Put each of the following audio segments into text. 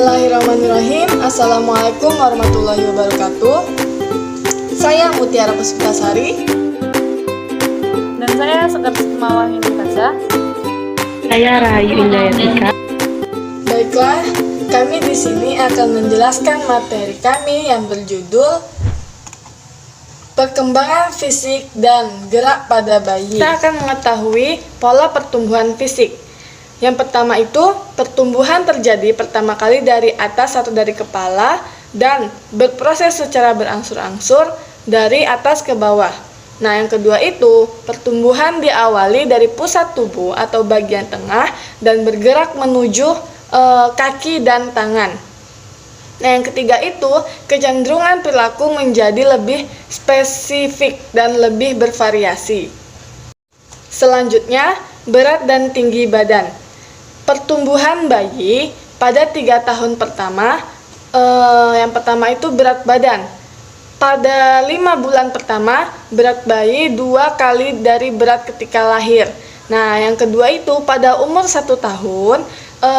Bismillahirrahmanirrahim. Assalamualaikum warahmatullahi wabarakatuh. Saya Mutiara Puspitasari. Dan saya Sekar Sukmawah Hinikaza. Saya Rahayu Indayatika. Baiklah, kami di sini akan menjelaskan materi kami yang berjudul Perkembangan fisik dan gerak pada bayi. Kita akan mengetahui pola pertumbuhan fisik. Yang pertama itu, pertumbuhan terjadi pertama kali dari atas atau dari kepala dan berproses secara berangsur-angsur dari atas ke bawah. Nah, yang kedua itu, pertumbuhan diawali dari pusat tubuh atau bagian tengah dan bergerak menuju kaki dan tangan. Nah, yang ketiga itu, kecenderungan perilaku menjadi lebih spesifik dan lebih bervariasi. Selanjutnya, berat dan tinggi badan. Pertumbuhan bayi pada 3 tahun pertama, yang pertama itu berat badan. Pada 5 bulan pertama, berat bayi 2 kali dari berat ketika lahir. Nah, yang kedua itu pada umur 1 tahun,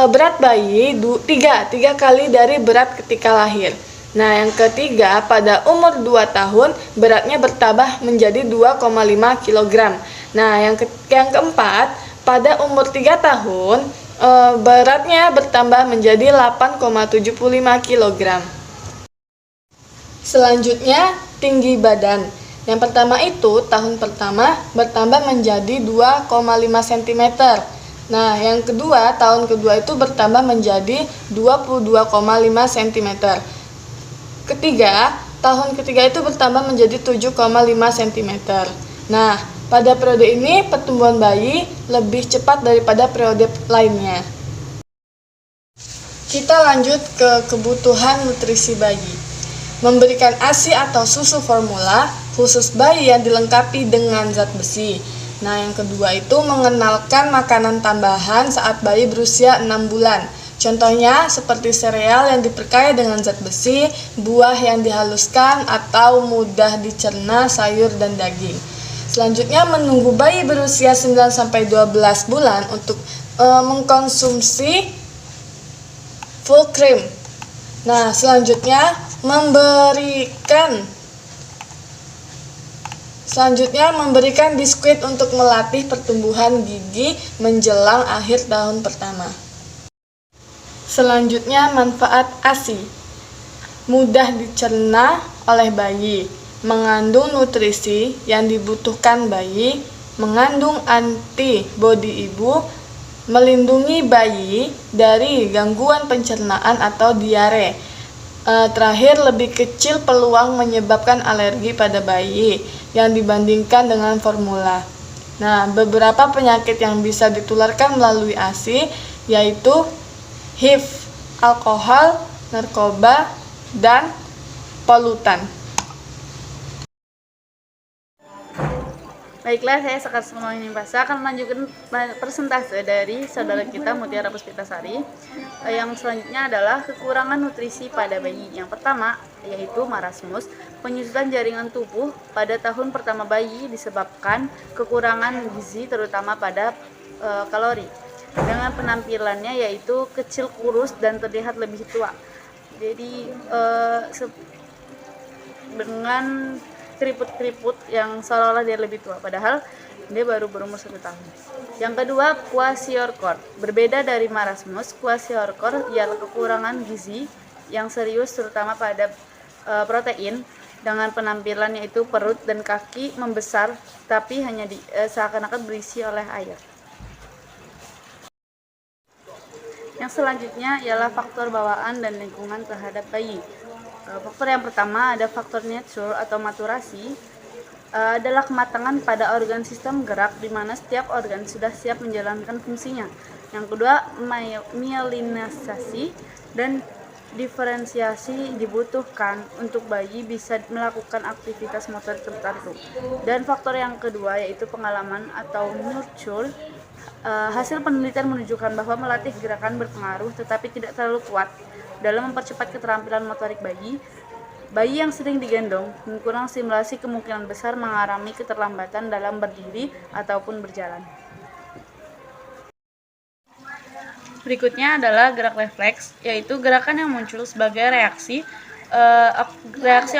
berat bayi 3 kali dari berat ketika lahir. Nah, yang ketiga pada umur 2 tahun, beratnya bertambah menjadi 2,5 kg. Nah, yang keempat, pada umur 3 tahun, beratnya bertambah menjadi 8,75 kg. Selanjutnya, tinggi badan. Yang pertama itu, tahun pertama bertambah menjadi 2,5 cm. Nah, yang kedua, tahun kedua itu bertambah menjadi 22,5 cm. Tahun ketiga itu bertambah menjadi 7,5 cm. Nah, pada periode ini pertumbuhan bayi lebih cepat daripada periode lainnya. Kita lanjut ke kebutuhan nutrisi bayi. Memberikan ASI atau susu formula khusus bayi yang dilengkapi dengan zat besi. Nah, yang kedua itu mengenalkan makanan tambahan saat bayi berusia 6 bulan. Contohnya seperti sereal yang diperkaya dengan zat besi, buah yang dihaluskan atau mudah dicerna, sayur dan daging. Selanjutnya, menunggu bayi berusia 9-12 bulan untuk mengkonsumsi full cream. Nah, selanjutnya memberikan biskuit untuk melatih pertumbuhan gigi menjelang akhir tahun pertama. Selanjutnya, manfaat ASI. Mudah dicerna oleh bayi, mengandung nutrisi yang dibutuhkan bayi, mengandung antibodi ibu, melindungi bayi dari gangguan pencernaan atau diare. Terakhir, lebih kecil peluang menyebabkan alergi pada bayi yang dibandingkan dengan formula. Nah, beberapa penyakit yang bisa ditularkan melalui ASI yaitu HIV, alkohol, narkoba, dan polutan. Baiklah, saya Sekar Sukmawah Hinikaza akan melanjutkan persentase dari saudara kita Mutiara Puspitasari. Yang selanjutnya adalah kekurangan nutrisi pada bayi. Yang pertama yaitu marasmus, penyusutan jaringan tubuh pada tahun pertama bayi disebabkan kekurangan gizi terutama pada kalori. Dengan penampilannya yaitu kecil, kurus, dan terlihat lebih tua. Jadi dengan keriput-keriput yang seolah-olah dia lebih tua, padahal dia baru berumur 1 tahun. Yang kedua, kwashiorkor. Berbeda dari marasmus, kwashiorkor ialah kekurangan gizi yang serius terutama pada protein, dengan penampilan yaitu perut dan kaki membesar tapi hanya seakan-akan berisi oleh air. Yang selanjutnya ialah faktor bawaan dan lingkungan terhadap bayi. Faktor yang pertama ada faktor nature atau maturasi, adalah kematangan pada organ sistem gerak di mana setiap organ sudah siap menjalankan fungsinya. Yang kedua, myelinisasi dan diferensiasi dibutuhkan untuk bayi bisa melakukan aktivitas motorik tertentu. Dan faktor yang kedua yaitu pengalaman atau nurture. Hasil penelitian menunjukkan bahwa melatih gerakan berpengaruh tetapi tidak terlalu kuat dalam mempercepat keterampilan motorik bayi. Bayi yang sering digendong dan kurang stimulasi kemungkinan besar mengalami keterlambatan dalam berdiri ataupun berjalan. Berikutnya adalah gerak refleks, yaitu gerakan yang muncul sebagai reaksi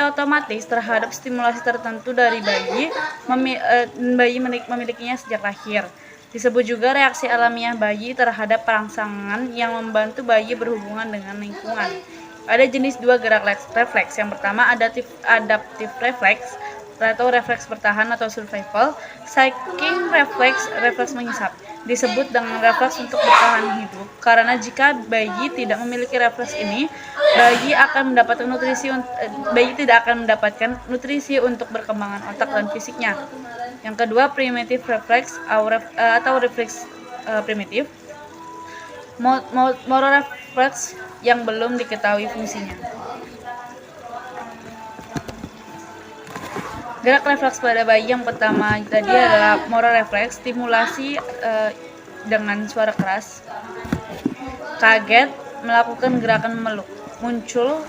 otomatis terhadap stimulasi tertentu dari bayi. Bayi memilikinya sejak lahir. Disebut juga reaksi alamiah bayi terhadap perangsangan yang membantu bayi berhubungan dengan lingkungan. Ada jenis dua gerak refleks. Yang pertama adaptif refleks atau refleks bertahan atau survival. Psychic refleks mengisap. Disebut dengan refleks untuk bertahan hidup karena jika bayi tidak memiliki refleks ini, bayi tidak akan mendapatkan nutrisi untuk perkembangan otak dan fisiknya. Yang kedua, primitive refleks atau refleks primitif. Motor refleks yang belum diketahui fungsinya. Gerak refleks pada bayi yang pertama tadi adalah motor refleks, stimulasi dengan suara keras, kaget, melakukan gerakan memeluk. Muncul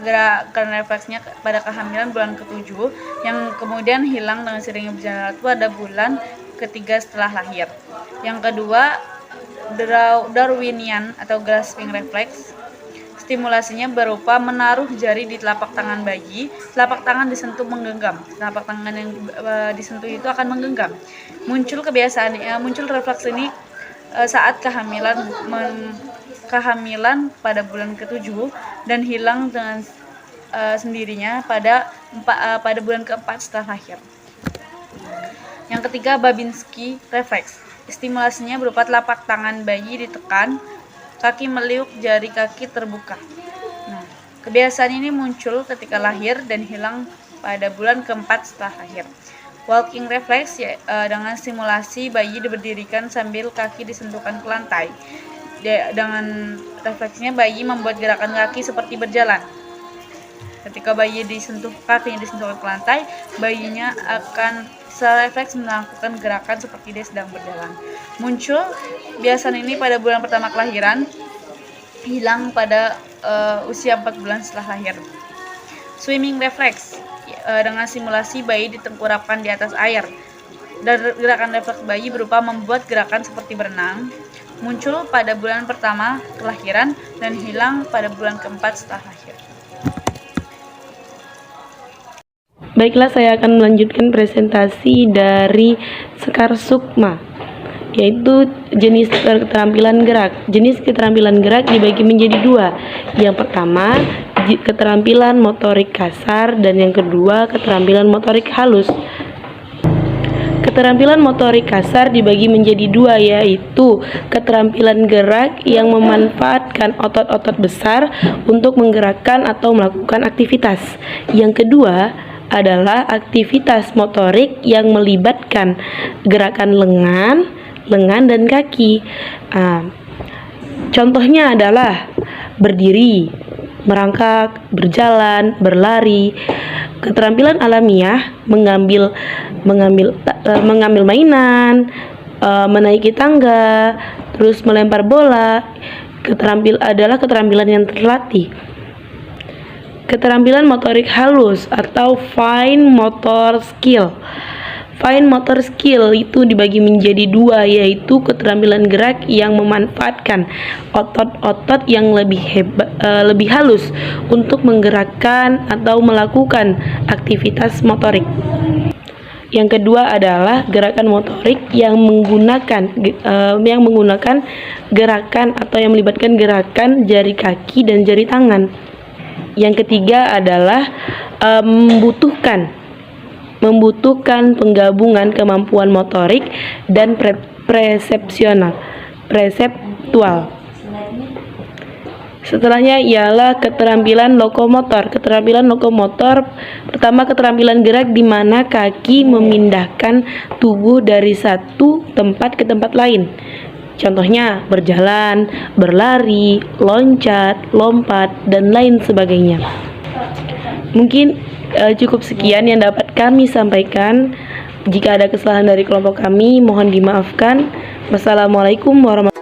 gerakan refleksnya pada kehamilan bulan ke-7 yang kemudian hilang dengan seiringnya berjalan waktu pada bulan ketiga setelah lahir. Yang kedua, Darwinian atau grasping reflex. Stimulasinya berupa menaruh jari di telapak tangan bayi. Telapak tangan disentuh menggenggam. Telapak tangan yang disentuh itu akan menggenggam. Muncul refleks ini saat kehamilan pada bulan ke-7 dan hilang dengan sendirinya pada bulan ke-4 setelah lahir. Yang ketiga, Babinski refleks. Stimulasinya berupa telapak tangan bayi ditekan, kaki meliuk, jari kaki terbuka. Nah, kebiasaan ini muncul ketika lahir dan hilang pada bulan ke-4 setelah lahir. Walking reflex dengan stimulasi bayi diberdirikan sambil kaki disentuhkan ke lantai. Dengan refleksnya bayi membuat gerakan kaki seperti berjalan. Ketika kakinya disentuh ke lantai, bayinya akan secara refleks melakukan gerakan seperti dia sedang berjalan. Muncul biasanya ini pada bulan pertama kelahiran, hilang pada usia 4 bulan setelah lahir. Swimming reflex dengan simulasi bayi ditengkurapkan di atas air. Dan gerakan refleks bayi berupa membuat gerakan seperti berenang. Muncul pada bulan pertama kelahiran dan hilang pada bulan ke-4 setelah lahir. Baiklah, saya akan melanjutkan presentasi dari Sekar Sukma, yaitu jenis keterampilan gerak. Jenis keterampilan gerak dibagi menjadi dua. Yang pertama, keterampilan motorik kasar, dan yang kedua, keterampilan motorik halus. Keterampilan motorik kasar dibagi menjadi dua, yaitu keterampilan gerak yang memanfaatkan otot-otot besar untuk menggerakkan atau melakukan aktivitas. Yang kedua adalah aktivitas motorik yang melibatkan gerakan lengan dan kaki. Contohnya adalah berdiri, merangkak, berjalan, berlari. Keterampilan alamiah mengambil mainan, menaiki tangga, terus melempar bola. Adalah keterampilan yang terlatih. Keterampilan motorik halus atau fine motor skill. Fine motor skill itu dibagi menjadi dua, yaitu keterampilan gerak yang memanfaatkan otot-otot yang lebih halus untuk menggerakkan atau melakukan aktivitas motorik. Yang kedua adalah gerakan motorik yang menggunakan gerakan atau yang melibatkan gerakan jari kaki dan jari tangan. Yang ketiga adalah membutuhkan penggabungan kemampuan motorik dan preseptual. Setelahnya ialah keterampilan lokomotor. Keterampilan lokomotor pertama, keterampilan gerak di mana kaki memindahkan tubuh dari satu tempat ke tempat lain. Contohnya berjalan, berlari, loncat, lompat, dan lain sebagainya. Mungkin cukup sekian yang dapat kami sampaikan. Jika ada kesalahan dari kelompok kami, mohon dimaafkan. Wassalamualaikum warahmatullahi wabarakatuh.